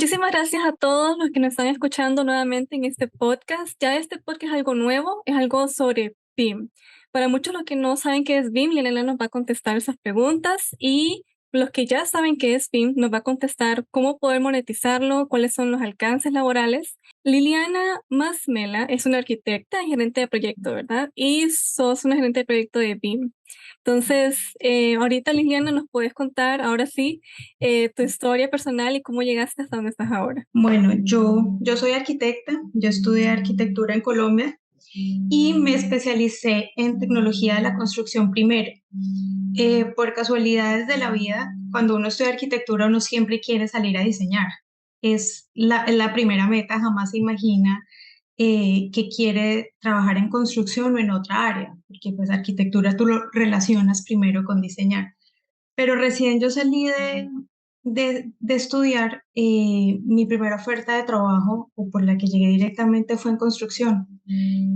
Muchísimas gracias a todos los que nos están escuchando nuevamente en este podcast. Ya este podcast es algo nuevo, es algo sobre BIM. Para muchos los que no saben qué es BIM, Liliana nos va a contestar esas preguntas y los que ya saben qué es BIM nos va a contestar cómo poder monetizarlo, cuáles son los alcances laborales. Liliana Masmela es una arquitecta y gerente de proyecto, ¿verdad? Y sos una gerente de proyecto de BIM. Entonces, ahorita Liliana nos puedes contar, ahora sí, tu historia personal y cómo llegaste hasta donde estás ahora. Bueno, yo soy arquitecta, yo estudié arquitectura en Colombia y me especialicé en tecnología de la construcción primero. Por casualidades de la vida, cuando uno estudia arquitectura, uno siempre quiere salir a diseñar. Es la primera meta, jamás se imagina que quiere trabajar en construcción o en otra área, porque pues arquitectura tú lo relacionas primero con diseñar. Pero recién yo salí de estudiar, mi primera oferta de trabajo, o por la que llegué directamente, fue en construcción.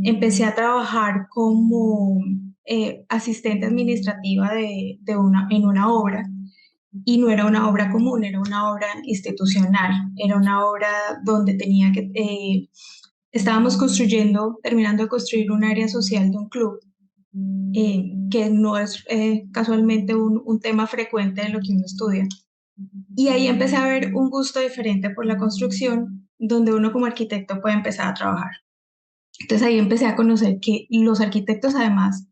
Empecé a trabajar como asistente administrativa en una obra, y no era una obra común, era una obra institucional, era una obra donde estábamos construyendo, terminando de construir un área social de un club, que no es casualmente un tema frecuente de lo que uno estudia. Y ahí empecé a ver un gusto diferente por la construcción, donde uno como arquitecto puede empezar a trabajar. Entonces ahí empecé a conocer que los arquitectos además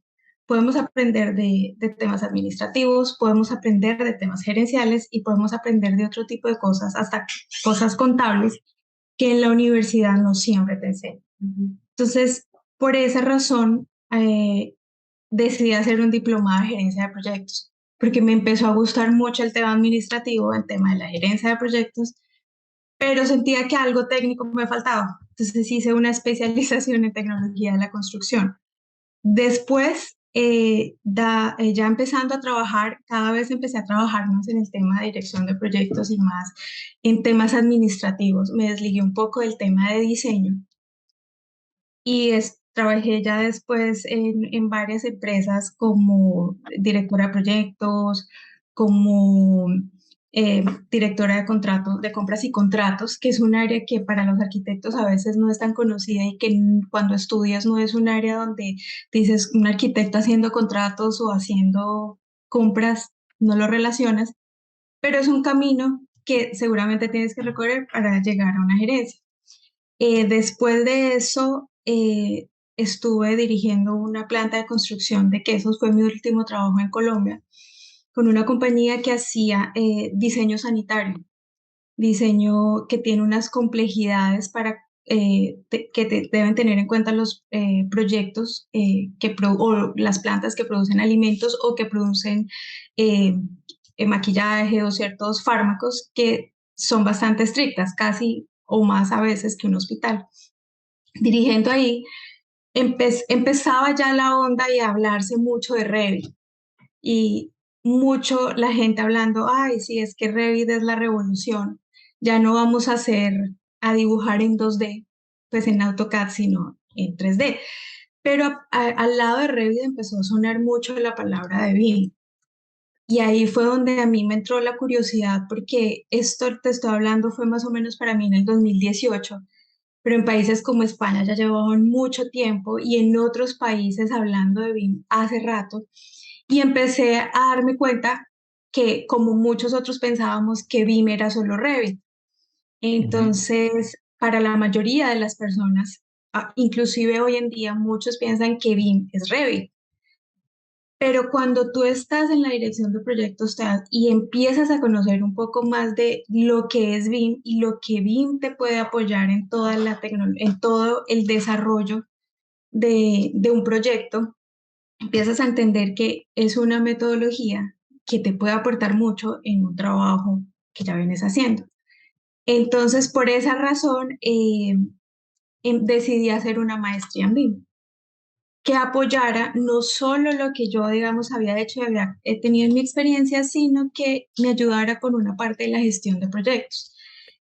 podemos aprender de temas administrativos, podemos aprender de temas gerenciales y podemos aprender de otro tipo de cosas, hasta cosas contables que en la universidad no siempre te enseñan. Entonces, por esa razón, decidí hacer un diplomado de gerencia de proyectos, porque me empezó a gustar mucho el tema administrativo, el tema de la gerencia de proyectos, pero sentía que algo técnico me faltaba. Entonces hice una especialización en tecnología de la construcción. Después, ya empezando a trabajar, cada vez empecé a trabajar más en el tema de dirección de proyectos y más en temas administrativos. Me desligué un poco del tema de diseño y trabajé ya después en varias empresas como directora de proyectos, como directora de contratos, de compras y contratos, que es un área que para los arquitectos a veces no es tan conocida y que cuando estudias no es un área donde dices un arquitecto haciendo contratos o haciendo compras, no lo relacionas, pero es un camino que seguramente tienes que recorrer para llegar a una gerencia. Después de eso, estuve dirigiendo una planta de construcción de quesos, fue mi último trabajo en Colombia, con una compañía que hacía diseño sanitario, diseño que tiene unas complejidades deben tener en cuenta los proyectos o las plantas que producen alimentos o que producen eh, maquillaje o ciertos fármacos que son bastante estrictas, casi o más a veces que un hospital. Dirigiendo ahí, empezaba ya la onda y a hablarse mucho de Revit y mucho la gente hablando, ay, sí, es que Revit es la revolución, ya no vamos a dibujar en 2D, pues en AutoCAD, sino en 3D. Pero al lado de Revit empezó a sonar mucho la palabra de BIM. Y ahí fue donde a mí me entró la curiosidad, porque esto te estoy hablando fue más o menos para mí en el 2018, pero en países como España ya llevaban mucho tiempo y en otros países hablando de BIM hace rato. Y empecé a darme cuenta que como muchos otros pensábamos que BIM era solo Revit. Ujú. Entonces, para la mayoría de las personas, inclusive hoy en día, muchos piensan que BIM es Revit. Pero cuando tú estás en la dirección de proyectos y empiezas a conocer un poco más de lo que es BIM y lo que BIM te puede apoyar en toda en todo el desarrollo de un proyecto, empiezas a entender que es una metodología que te puede aportar mucho en un trabajo que ya vienes haciendo. Entonces, por esa razón, decidí hacer una maestría en BIM que apoyara no solo lo que yo, digamos, había hecho y había tenido en mi experiencia, sino que me ayudara con una parte de la gestión de proyectos,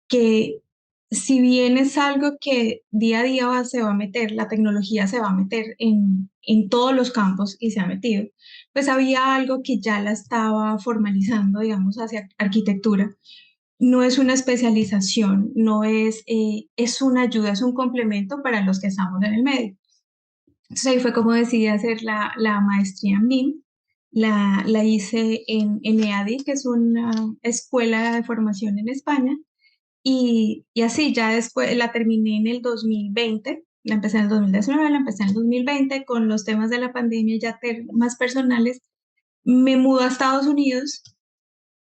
que si bien es algo que día a día se va a meter, la tecnología se va a meter en todos los campos y se ha metido, pues había algo que ya la estaba formalizando, digamos, hacia arquitectura. no es una especialización, no es, es una ayuda, es un complemento para los que estamos en el medio. Entonces ahí fue como decidí hacer la maestría en BIM. La hice en EADI, que es una escuela de formación en España, y así ya después la terminé en el 2020, la empecé en el 2019, la empecé en el 2020 con los temas de la pandemia ya más personales. Me mudo a Estados Unidos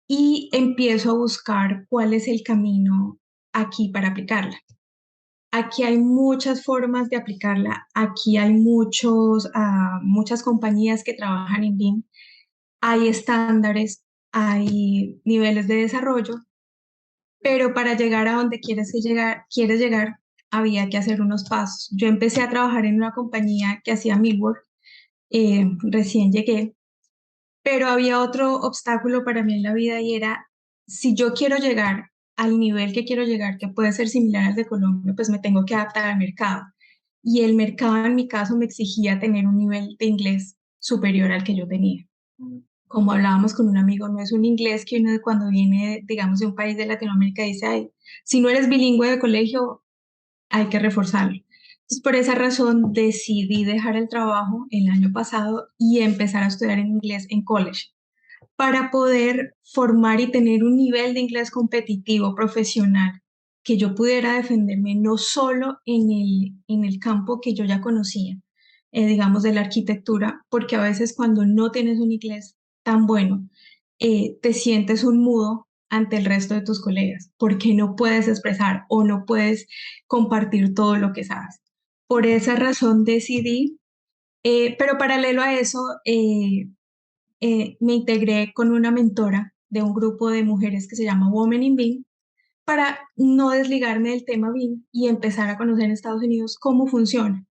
y empiezo a buscar cuál es el camino aquí para aplicarla. Aquí hay muchas formas de aplicarla, aquí hay muchas compañías que trabajan en BIM, hay estándares, hay niveles de desarrollo, pero para llegar a donde quieres llegar, había que hacer unos pasos. Yo empecé a trabajar en una compañía que hacía millwork, recién llegué, pero había otro obstáculo para mí en la vida y era, si yo quiero llegar al nivel que quiero llegar, que puede ser similar al de Colombia, pues me tengo que adaptar al mercado. Y el mercado en mi caso me exigía tener un nivel de inglés superior al que yo tenía. Como hablábamos con un amigo, no es un inglés que uno cuando viene, digamos, de un país de Latinoamérica dice, ay, si no eres bilingüe de colegio, hay que reforzarlo. Entonces, por esa razón decidí dejar el trabajo el año pasado y empezar a estudiar en inglés en college para poder formar y tener un nivel de inglés competitivo, profesional, que yo pudiera defenderme no solo en el campo que yo ya conocía, digamos, de la arquitectura, porque a veces cuando no tienes un inglés tan bueno, te sientes un mudo ante el resto de tus colegas, porque no puedes expresar o no puedes compartir todo lo que sabes. Por esa razón decidí, pero paralelo a eso, me integré con una mentora de un grupo de mujeres que se llama Women in BIM para no desligarme del tema BIM y empezar a conocer en Estados Unidos cómo funciona.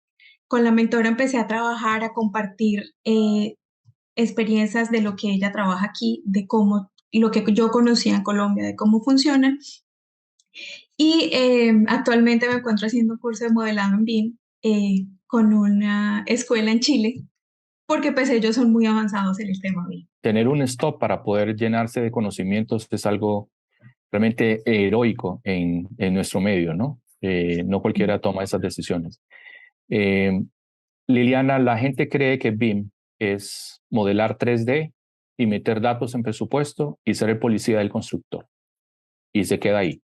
Con la mentora empecé a trabajar, a compartir experiencias de lo que ella trabaja aquí, de cómo, lo que yo conocía en Colombia, de cómo funciona. Y actualmente me encuentro haciendo un curso de modelado en BIM con una escuela en Chile, porque pues ellos son muy avanzados en el tema BIM. Tener un stop para poder llenarse de conocimientos es algo realmente heroico en nuestro medio, ¿no? No cualquiera toma esas decisiones. Eh, Liliana, la gente cree que BIM es modelar 3D y meter datos en presupuesto y ser el policía del constructor. Y se queda ahí.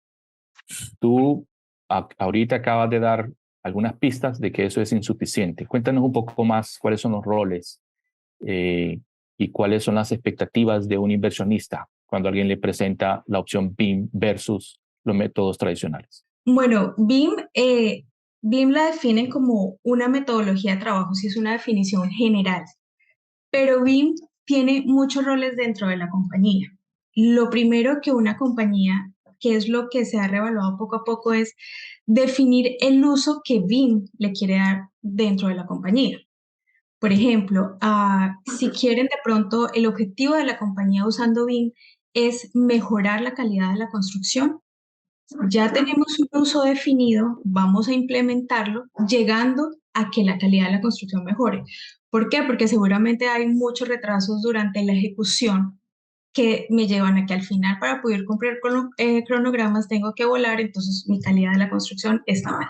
Tú ahorita acabas de dar algunas pistas de que eso es insuficiente. Cuéntanos un poco más cuáles son los roles y cuáles son las expectativas de un inversionista cuando alguien le presenta la opción BIM versus los métodos tradicionales. Bueno, BIM la definen como una metodología de trabajo, sí es una definición general, pero BIM tiene muchos roles dentro de la compañía. Lo primero que una compañía, que es lo que se ha revaluado poco a poco, es definir el uso que BIM le quiere dar dentro de la compañía. Por ejemplo, si quieren de pronto el objetivo de la compañía usando BIM es mejorar la calidad de la construcción, ya tenemos un uso definido, vamos a implementarlo, llegando a que la calidad de la construcción mejore. ¿Por qué? Porque seguramente hay muchos retrasos durante la ejecución que me llevan a que al final para poder cumplir con los cronogramas tengo que volar, entonces mi calidad de la construcción está mal.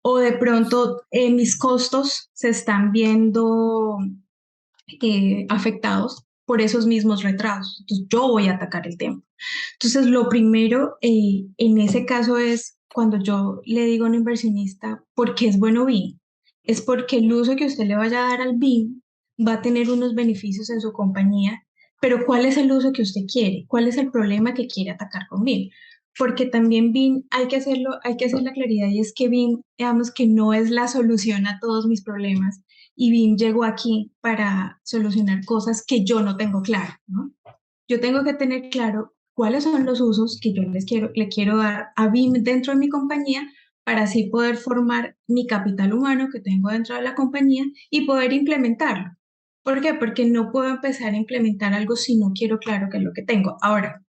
O de pronto mis costos se están viendo afectados por esos mismos retrasos. Entonces yo voy a atacar el tema. Entonces lo primero en ese caso es cuando yo le digo a un inversionista, ¿por qué es bueno BIM? Es porque el uso que usted le vaya a dar al BIM va a tener unos beneficios en su compañía, pero ¿cuál es el uso que usted quiere? ¿Cuál es el problema que quiere atacar con BIM? Porque también BIM hay que hacerlo, hay que hacer la claridad y es que BIM, digamos que no es la solución a todos mis problemas y BIM llegó aquí para solucionar cosas que yo no tengo claro, ¿no? Yo tengo que tener claro cuáles son los usos que yo le quiero dar a BIM dentro de mi compañía para así poder formar mi capital humano que tengo dentro de la compañía y poder implementarlo. ¿Por qué? Porque no puedo empezar a implementar algo si no quiero claro qué es lo que tengo. Ahora,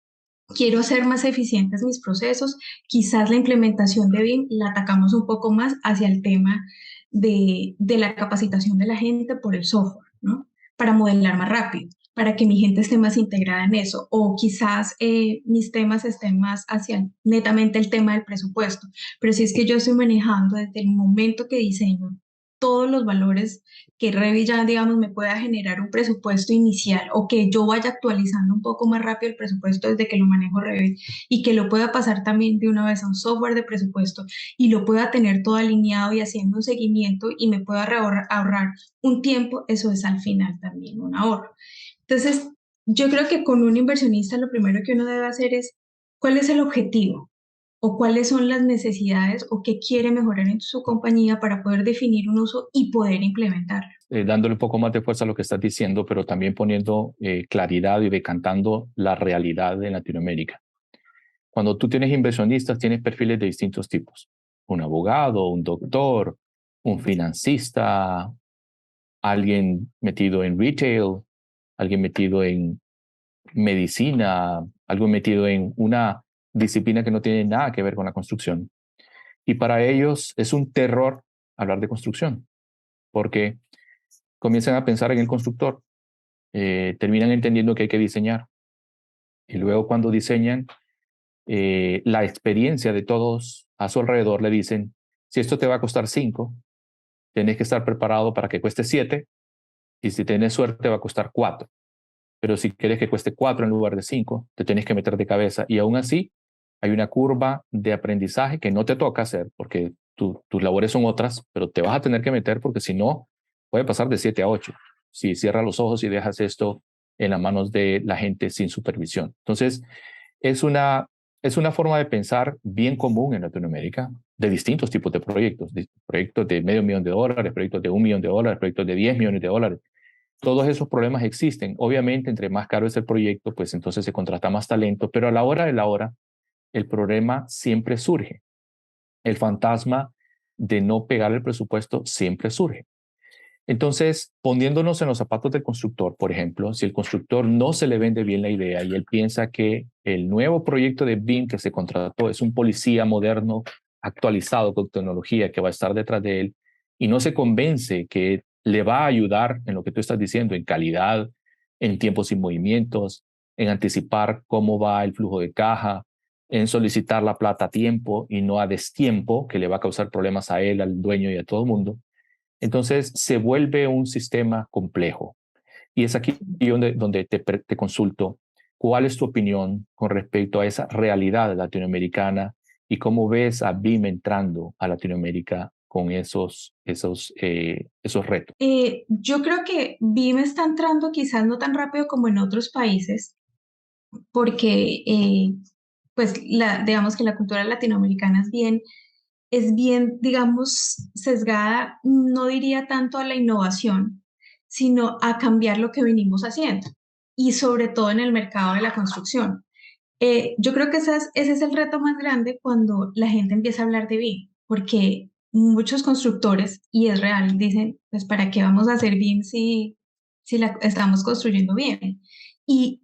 quiero hacer más eficientes mis procesos, quizás la implementación de BIM la atacamos un poco más hacia el tema de la capacitación de la gente por el software, ¿no? Para modelar más rápido. para que mi gente esté más integrada en eso, o quizás mis temas estén más hacia netamente el tema del presupuesto, pero si es que yo estoy manejando desde el momento que diseño todos los valores que Revit ya, digamos, me pueda generar un presupuesto inicial o que yo vaya actualizando un poco más rápido el presupuesto desde que lo manejo Revit y que lo pueda pasar también de una vez a un software de presupuesto y lo pueda tener todo alineado y haciendo un seguimiento y me pueda ahorrar un tiempo, eso es al final también un ahorro. Entonces, yo creo que con un inversionista lo primero que uno debe hacer es cuál es el objetivo o cuáles son las necesidades o qué quiere mejorar en su compañía para poder definir un uso y poder implementarlo. Dándole un poco más de fuerza a lo que estás diciendo, pero también poniendo claridad y decantando la realidad de Latinoamérica. Cuando tú tienes inversionistas, tienes perfiles de distintos tipos. Un abogado, un doctor, un financista, alguien metido en retail, alguien metido en medicina, algo metido en una disciplina que no tiene nada que ver con la construcción. Y para ellos es un terror hablar de construcción, porque comienzan a pensar en el constructor, terminan entendiendo que hay que diseñar. Y luego cuando diseñan, la experiencia de todos a su alrededor le dicen, si esto te va a costar 5, tienes que estar preparado para que cueste 7, y si tienes suerte va a costar 4. Pero si quieres que cueste 4 en lugar de 5, te tienes que meter de cabeza. Y aún así, hay una curva de aprendizaje que no te toca hacer, porque tus labores son otras, pero te vas a tener que meter porque si no, puede pasar de 7 a 8. Si cierras los ojos y dejas esto en las manos de la gente sin supervisión. Entonces, es una, es una forma de pensar bien común en Latinoamérica de distintos tipos de proyectos de $500,000, proyectos de $1,000,000, proyectos de $10,000,000. Todos esos problemas existen. Obviamente, entre más caro es el proyecto, pues entonces se contrata más talento, pero a la hora de la hora, el problema siempre surge. El fantasma de no pegar el presupuesto siempre surge. Entonces, poniéndonos en los zapatos del constructor, por ejemplo, si el constructor no se le vende bien la idea y él piensa que el nuevo proyecto de BIM que se contrató es un policía moderno, actualizado con tecnología que va a estar detrás de él y no se convence que le va a ayudar en lo que tú estás diciendo, en calidad, en tiempos y movimientos, en anticipar cómo va el flujo de caja, en solicitar la plata a tiempo y no a destiempo, que le va a causar problemas a él, al dueño y a todo el mundo. Entonces se vuelve un sistema complejo. Y es aquí donde te consulto, ¿cuál es tu opinión con respecto a esa realidad latinoamericana y cómo ves a BIM entrando a Latinoamérica con esos retos? Yo creo que BIM está entrando quizás no tan rápido como en otros países, porque pues digamos que la cultura latinoamericana es bien, digamos, sesgada, no diría tanto a la innovación, sino a cambiar lo que venimos haciendo y sobre todo en el mercado de la construcción. Yo creo que ese es el reto más grande cuando la gente empieza a hablar de BIM, porque muchos constructores, y es real, dicen, pues ¿para qué vamos a hacer BIM si la estamos construyendo bien? Y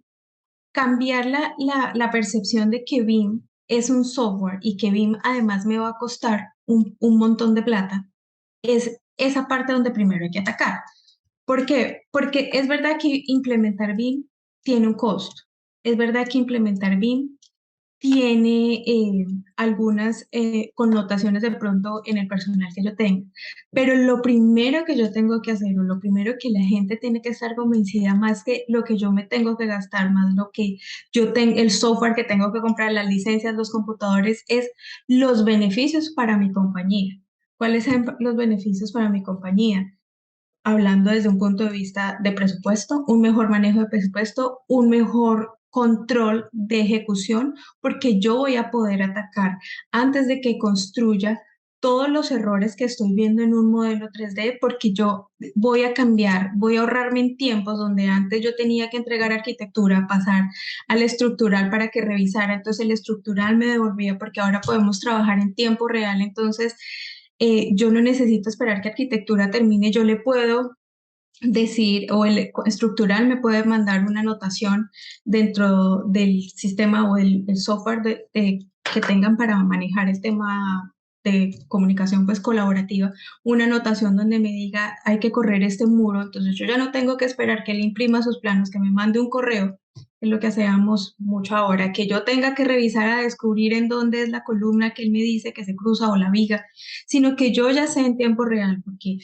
cambiar la percepción de que BIM es un software y que BIM además me va a costar un montón de plata, es esa parte donde primero hay que atacar. ¿Por qué? Porque es verdad que implementar BIM tiene un costo. Es verdad que implementar BIM tiene algunas connotaciones de pronto en el personal que yo tengo. Pero lo primero que yo tengo que hacer, o lo primero que la gente tiene que estar convencida, más que lo que yo me tengo que gastar, más lo que yo tengo, el software que tengo que comprar, las licencias, los computadores, es los beneficios para mi compañía. ¿Cuáles son los beneficios para mi compañía? Hablando desde un punto de vista de presupuesto, un mejor manejo de presupuesto, un mejor control de ejecución, porque yo voy a poder atacar antes de que construya todos los errores que estoy viendo en un modelo 3D, porque yo voy a cambiar, voy a ahorrarme en tiempos donde antes yo tenía que entregar arquitectura, pasar al estructural para que revisara, entonces el estructural me devolvía porque ahora podemos trabajar en tiempo real, entonces yo no necesito esperar que arquitectura termine, yo le puedo decir, o el estructural me puede mandar una anotación dentro del sistema o el software que tengan para manejar el tema de comunicación pues colaborativa, una anotación donde me diga hay que correr este muro, entonces yo ya no tengo que esperar que él imprima sus planos, que me mande un correo, es lo que hacemos mucho ahora, que yo tenga que revisar a descubrir en dónde es la columna que él me dice que se cruza o la viga, sino que yo ya sé en tiempo real, porque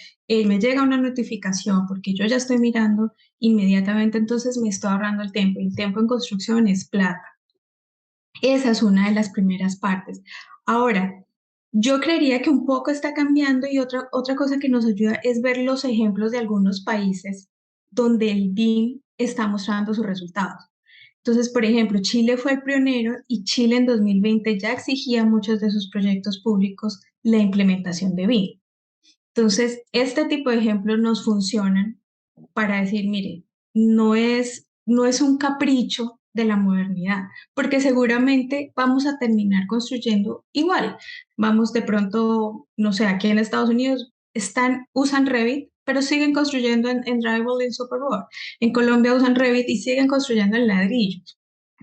me llega una notificación, porque yo ya estoy mirando inmediatamente, entonces me estoy ahorrando el tiempo, y el tiempo en construcción es plata. Esa es una de las primeras partes. Ahora, yo creería que un poco está cambiando y otra cosa que nos ayuda es ver los ejemplos de algunos países donde el BIM está mostrando sus resultados. Entonces, por ejemplo, Chile fue el pionero y Chile en 2020 ya exigía a muchos de sus proyectos públicos la implementación de BIM. Entonces, este tipo de ejemplos nos funcionan para decir, mire, no es un capricho de la modernidad, porque seguramente vamos a terminar construyendo igual. Vamos de pronto, no sé, aquí en Estados Unidos usan Revit, pero siguen construyendo en Drywall y en Superboard. En Colombia usan Revit y siguen construyendo en ladrillo.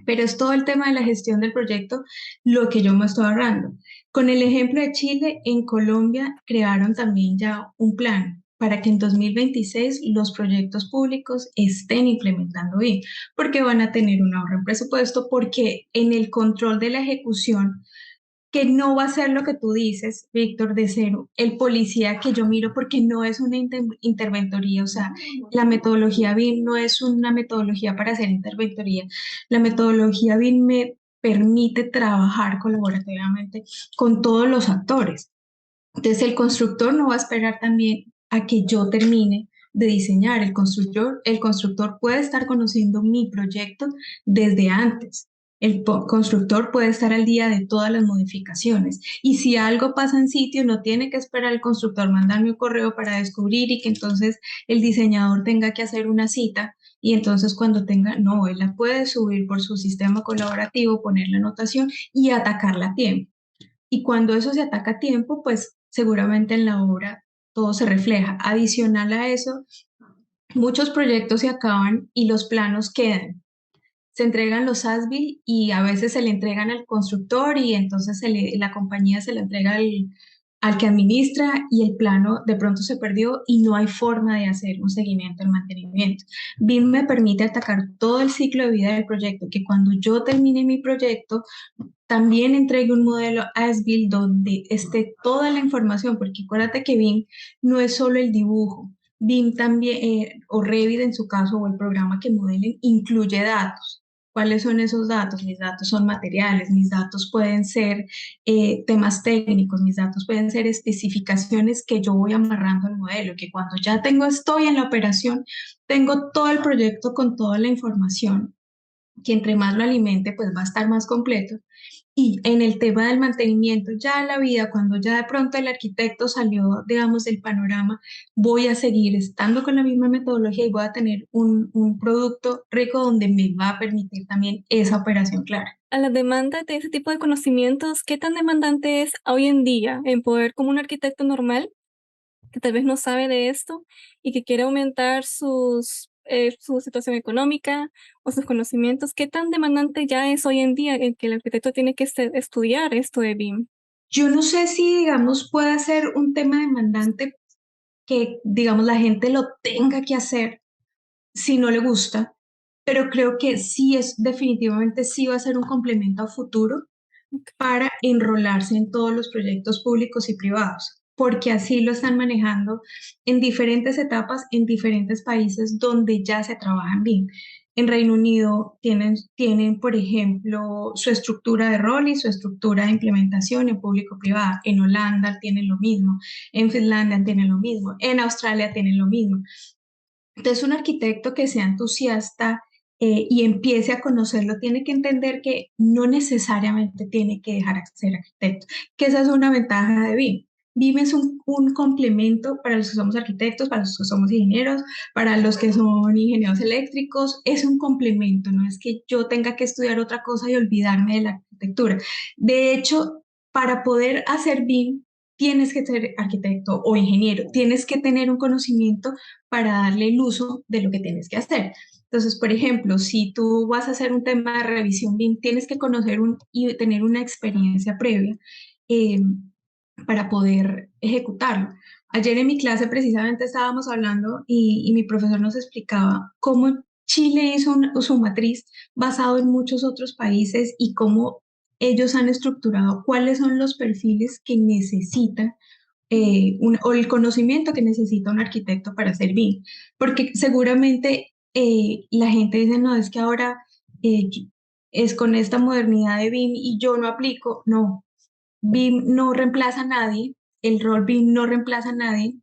Pero es todo el tema de la gestión del proyecto lo que yo me estoy ahorrando. Con el ejemplo de Chile, en Colombia crearon también ya un plan para que en 2026 los proyectos públicos estén implementando bien, porque van a tener un ahorro en presupuesto, porque en el control de la ejecución que no va a ser lo que tú dices, Víctor, de ser el policía que yo miro, porque no es una interventoría, o sea, la metodología BIM no es una metodología para hacer interventoría. La metodología BIM me permite trabajar colaborativamente con todos los actores. Entonces, el constructor no va a esperar también a que yo termine de diseñar. El constructor puede estar conociendo mi proyecto desde antes. El constructor puede estar al día de todas las modificaciones. Y si algo pasa en sitio, no tiene que esperar el constructor mandarme un correo para descubrir y que entonces el diseñador tenga que hacer una cita. Y entonces cuando tenga, no, él la puede subir por su sistema colaborativo, poner la anotación y atacarla a tiempo. Y cuando eso se ataca a tiempo, pues seguramente en la obra todo se refleja. Adicional a eso, muchos proyectos se acaban y los planos quedan. Se entregan los ASBIL y a veces se le entregan al constructor y entonces la compañía se le entrega al que administra y el plano de pronto se perdió y no hay forma de hacer un seguimiento al mantenimiento. BIM me permite atacar todo el ciclo de vida del proyecto, que cuando yo termine mi proyecto también entregue un modelo as-built donde esté toda la información, porque acuérdate que BIM no es solo el dibujo. BIM también, o Revit en su caso, o el programa que modelen, incluye datos. ¿Cuáles son esos datos? Mis datos son materiales, mis datos pueden ser temas técnicos, mis datos pueden ser especificaciones que yo voy amarrando al modelo, que cuando ya estoy en la operación, tengo todo el proyecto con toda la información, que entre más lo alimente, pues va a estar más completo. Y en el tema del mantenimiento, ya la vida, cuando ya de pronto el arquitecto salió, digamos, del panorama, voy a seguir estando con la misma metodología y voy a tener un producto rico donde me va a permitir también esa operación clara. A la demanda de ese tipo de conocimientos, ¿qué tan demandante es hoy en día en poder, como un arquitecto normal, que tal vez no sabe de esto y que quiere aumentar su situación económica o sus conocimientos? ¿Qué tan demandante ya es hoy en día en que el arquitecto tiene que estudiar esto de BIM? Yo no sé si, digamos, puede ser un tema demandante que, digamos, la gente lo tenga que hacer si no le gusta, pero creo que sí es, definitivamente sí va a ser un complemento a futuro para enrolarse en todos los proyectos públicos y privados, porque así lo están manejando en diferentes etapas, en diferentes países donde ya se trabaja en BIM. En Reino Unido tienen, por ejemplo, su estructura de rol y su estructura de implementación en público-privada. En Holanda tienen lo mismo, en Finlandia tienen lo mismo, en Australia tienen lo mismo. Entonces, un arquitecto que sea entusiasta y empiece a conocerlo, tiene que entender que no necesariamente tiene que dejar de ser arquitecto, que esa es una ventaja de BIM. BIM es un complemento para los que somos arquitectos, para los que somos ingenieros, para los que son ingenieros eléctricos, es un complemento, no es que yo tenga que estudiar otra cosa y olvidarme de la arquitectura. De hecho, para poder hacer BIM, tienes que ser arquitecto o ingeniero, tienes que tener un conocimiento para darle el uso de lo que tienes que hacer. Entonces, por ejemplo, si tú vas a hacer un tema de revisión BIM, tienes que conocer y tener una experiencia previa. eh, para poder ejecutarlo. Ayer en mi clase precisamente estábamos hablando y mi profesor nos explicaba cómo Chile hizo su matriz basado en muchos otros países y cómo ellos han estructurado cuáles son los perfiles que necesita o el conocimiento que necesita un arquitecto para hacer BIM. Porque seguramente la gente dice, no, es que ahora eh, es con esta modernidad de BIM y yo no aplico. No, BIM no reemplaza a nadie, el rol BIM no reemplaza a nadie,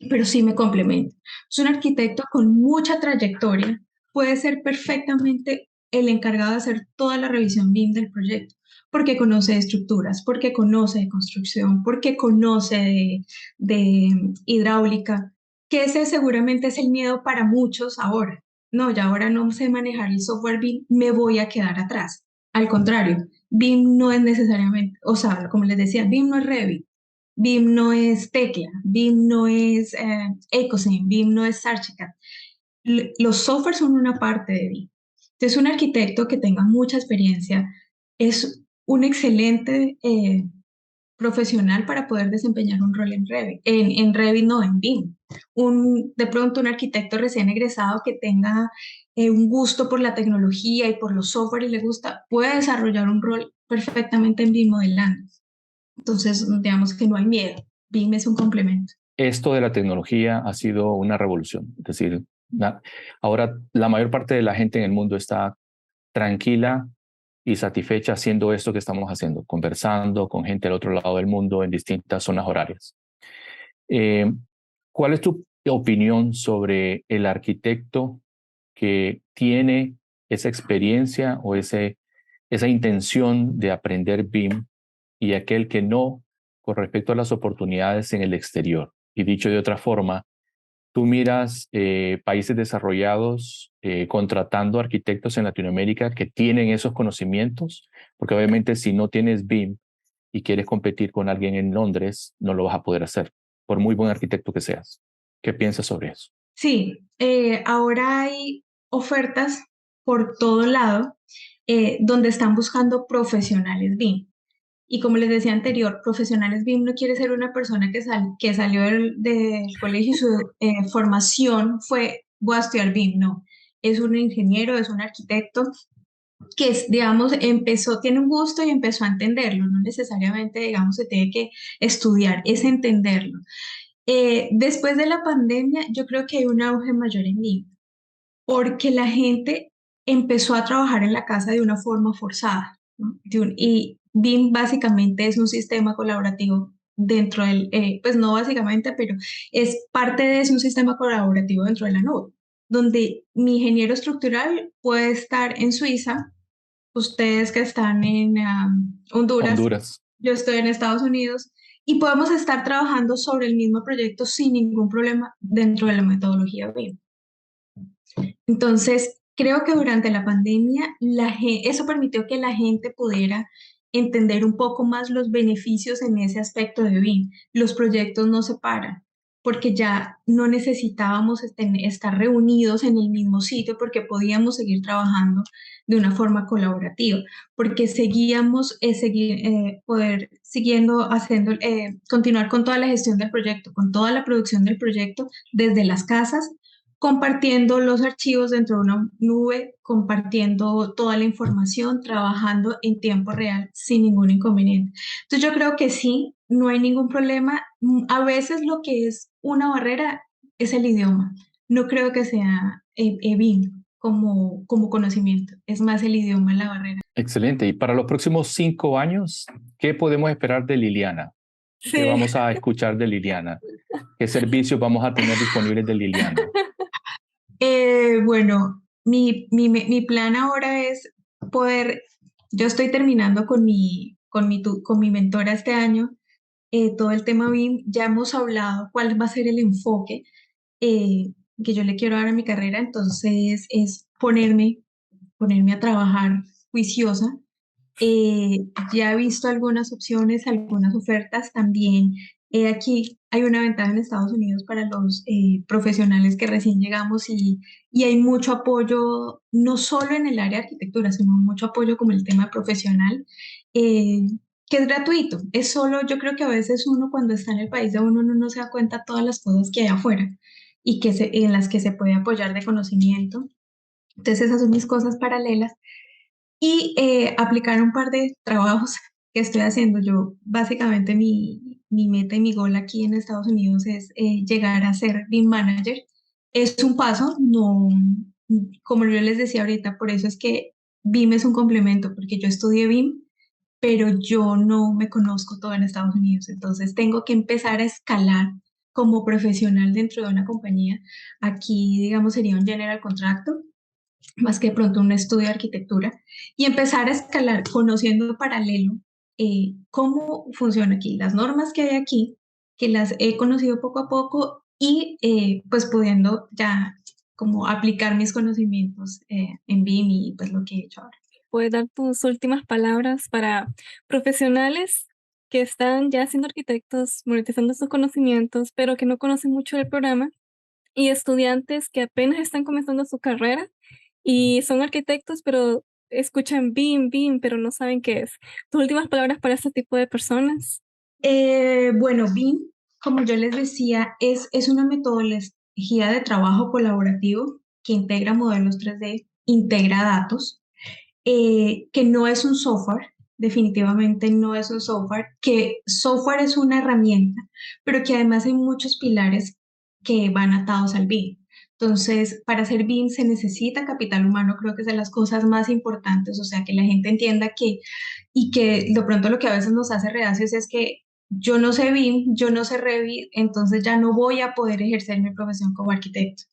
pero sí me complementa. Es un arquitecto con mucha trayectoria, puede ser perfectamente el encargado de hacer toda la revisión BIM del proyecto, porque conoce de estructuras, porque conoce de construcción, porque conoce de hidráulica, que ese seguramente es el miedo para muchos ahora. No, ya ahora no sé manejar el software BIM, me voy a quedar atrás. Al contrario, BIM no es necesariamente, o sea, como les decía, BIM no es Revit. BIM no es Tecla, BIM no es Ecosim, BIM no es Archicad. Los softwares son una parte de BIM. Entonces, un arquitecto que tenga mucha experiencia es un excelente profesional para poder desempeñar un rol en Revit, en Revit no, en BIM. De pronto un arquitecto recién egresado que tenga un gusto por la tecnología y por los software y le gusta, puede desarrollar un rol perfectamente en BIM modelando. Entonces, digamos que no hay miedo. BIM es un complemento. Esto de la tecnología ha sido una revolución. Es decir, ahora la mayor parte de la gente en el mundo está tranquila y satisfecha haciendo esto que estamos haciendo, conversando con gente del otro lado del mundo en distintas zonas horarias. ¿Cuál es tu opinión sobre el arquitecto que tiene esa experiencia o esa intención de aprender BIM y aquel que no, con respecto a las oportunidades en el exterior? Y dicho de otra forma, tú miras países desarrollados contratando arquitectos en Latinoamérica que tienen esos conocimientos, porque obviamente si no tienes BIM y quieres competir con alguien en Londres, no lo vas a poder hacer, por muy buen arquitecto que seas. ¿Qué piensas sobre eso? Sí, ahora hay ofertas por todo lado donde están buscando profesionales BIM. Y como les decía anterior, profesionales BIM no quiere ser una persona que salió del colegio y su formación fue, voy a estudiar BIM, no. Es un ingeniero, es un arquitecto que es, digamos, tiene un gusto y empezó a entenderlo, no necesariamente, digamos, se tiene que estudiar, es entenderlo. Después de la pandemia, yo creo que hay un auge mayor en BIM, porque la gente empezó a trabajar en la casa de una forma forzada, ¿no? Y BIM básicamente es un sistema colaborativo dentro pues no básicamente, pero es parte de un sistema colaborativo dentro de la nube, donde mi ingeniero estructural puede estar en Suiza, ustedes que están en Honduras, Honduras. yo estoy en Estados Unidos, y podemos estar trabajando sobre el mismo proyecto sin ningún problema dentro de la metodología BIM. Entonces, creo que durante la pandemia eso permitió que la gente pudiera entender un poco más los beneficios en ese aspecto de BIM. Los proyectos no se paran porque ya no necesitábamos estar reunidos en el mismo sitio porque podíamos seguir trabajando de una forma colaborativa, porque seguíamos siguiendo haciendo, continuar con toda la gestión del proyecto, con toda la producción del proyecto desde las casas, compartiendo los archivos dentro de una nube, compartiendo toda la información, trabajando en tiempo real sin ningún inconveniente. Entonces yo creo que sí, no hay ningún problema. A veces lo que es una barrera es el idioma. No creo que sea BIM como conocimiento, es más el idioma la barrera. Excelente. Y para los próximos 5 años, ¿qué podemos esperar de Liliana? ¿Qué Sí. vamos a escuchar de Liliana? ¿Qué servicios vamos a tener disponibles de Liliana? Bueno, mi plan ahora es poder, yo estoy terminando con mi mentora este año, todo el tema BIM, ya hemos hablado cuál va a ser el enfoque eh, que yo le quiero dar a mi carrera, entonces es ponerme a trabajar juiciosa. Ya he visto algunas opciones, algunas ofertas también. Aquí hay una ventaja en Estados Unidos para los profesionales que recién llegamos y hay mucho apoyo, no solo en el área de arquitectura, sino mucho apoyo como el tema profesional. Eh, que es gratuito. Es solo, yo creo que a veces uno cuando está en el país de uno no se da cuenta todas las cosas que hay afuera y en las que se puede apoyar de conocimiento. Entonces esas son mis cosas paralelas y aplicar un par de trabajos que estoy haciendo. Yo básicamente mi meta y mi gol aquí en Estados Unidos es llegar a ser BIM manager. Es un paso, no, como yo les decía ahorita, por eso es que BIM es un complemento, porque yo estudié BIM, pero yo no me conozco todo en Estados Unidos, entonces tengo que empezar a escalar como profesional dentro de una compañía. Aquí, digamos, sería un general contractor, más que de pronto un estudio de arquitectura, y empezar a escalar conociendo paralelo cómo funciona aquí, las normas que hay aquí, que las he conocido poco a poco y pues pudiendo ya como aplicar mis conocimientos en BIM y pues lo que he hecho ahora. ¿Puedes dar tus últimas palabras para profesionales que están ya siendo arquitectos, monetizando sus conocimientos, pero que no conocen mucho del programa, y estudiantes que apenas están comenzando su carrera y son arquitectos, pero escuchan BIM, BIM, pero no saben qué es? ¿Tus últimas palabras para este tipo de personas? Bueno, BIM, como yo les decía, es una metodología de trabajo colaborativo que integra modelos 3D, integra datos, que no es un software, definitivamente no es un software, que software es una herramienta, pero que además hay muchos pilares que van atados al BIM. Entonces, para hacer BIM se necesita capital humano, creo que es de las cosas más importantes, o sea, que la gente entienda que, y que de pronto lo que a veces nos hace reacios es que yo no sé BIM, yo no sé Revit, entonces ya no voy a poder ejercer mi profesión como arquitecto.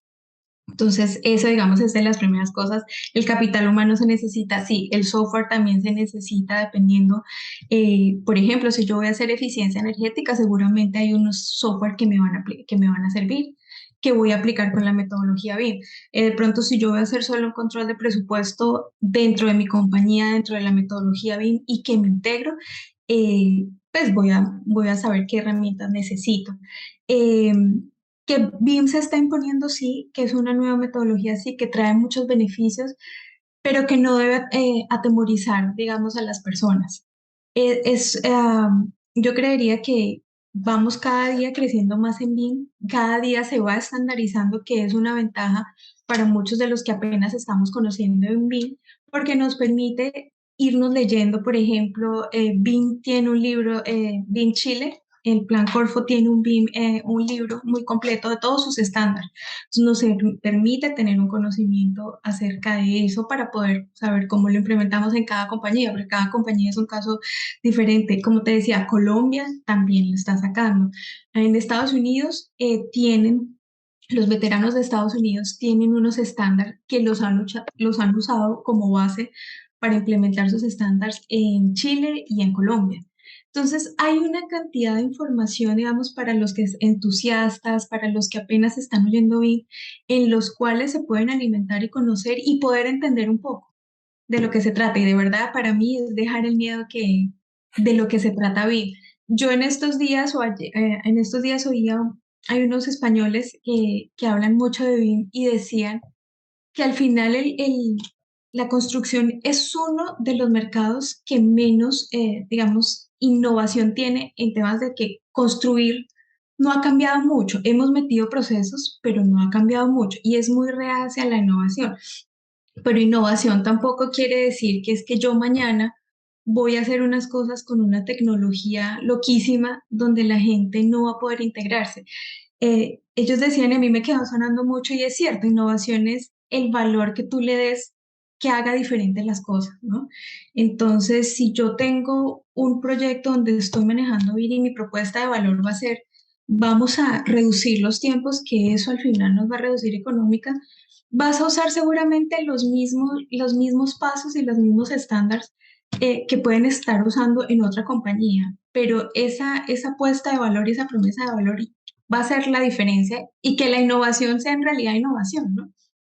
Entonces, eso, digamos, es de las primeras cosas. El capital humano se necesita, sí, el software también se necesita dependiendo. Por ejemplo, si yo voy a hacer eficiencia energética, seguramente hay unos software que me van a servir, que voy a aplicar con la metodología BIM. De pronto, si yo voy a hacer solo un control de presupuesto dentro de mi compañía, dentro de la metodología BIM y que me integro, pues voy a saber qué herramientas necesito. Que BIM se está imponiendo, sí, que es una nueva metodología, sí, que trae muchos beneficios, pero que no debe atemorizar, digamos, a las personas. Yo creería que vamos cada día creciendo más en BIM, cada día se va estandarizando, que es una ventaja para muchos de los que apenas estamos conociendo en BIM, porque nos permite irnos leyendo, por ejemplo, BIM tiene un libro, BIM Chile. El Plan Corfo tiene un libro muy completo de todos sus estándares. Entonces, permite tener un conocimiento acerca de eso para poder saber cómo lo implementamos en cada compañía, porque cada compañía es un caso diferente. Como te decía, Colombia también lo está sacando. En Estados Unidos los veteranos de Estados Unidos tienen unos estándares que los han usado como base para implementar sus estándares en Chile y en Colombia. Entonces, hay una cantidad de información, digamos, para los que es entusiastas, para los que apenas están oyendo BIM, en los cuales se pueden alimentar y conocer y poder entender un poco de lo que se trata. Y de verdad, para mí es dejar el miedo de lo que se trata BIM. Yo en estos días oía, hay unos españoles que hablan mucho de BIM y decían que al final la construcción es uno de los mercados que menos, digamos, innovación tiene en temas de que construir no ha cambiado mucho. Hemos metido procesos, pero no ha cambiado mucho y es muy reacia a la innovación. Pero innovación tampoco quiere decir que es que yo mañana voy a hacer unas cosas con una tecnología loquísima donde la gente no va a poder integrarse. Ellos decían, y a mí me quedó sonando mucho y es cierto, innovación es el valor que tú le des que haga diferentes las cosas, ¿no? Entonces, si yo tengo un proyecto donde estoy manejando bien y mi propuesta de valor va a ser, vamos a reducir los tiempos, que eso al final nos va a reducir económica, vas a usar seguramente los mismos pasos y los mismos estándares que pueden estar usando en otra compañía, pero esa apuesta de valor y esa promesa de valor va a ser la diferencia y que la innovación sea en realidad innovación, ¿no?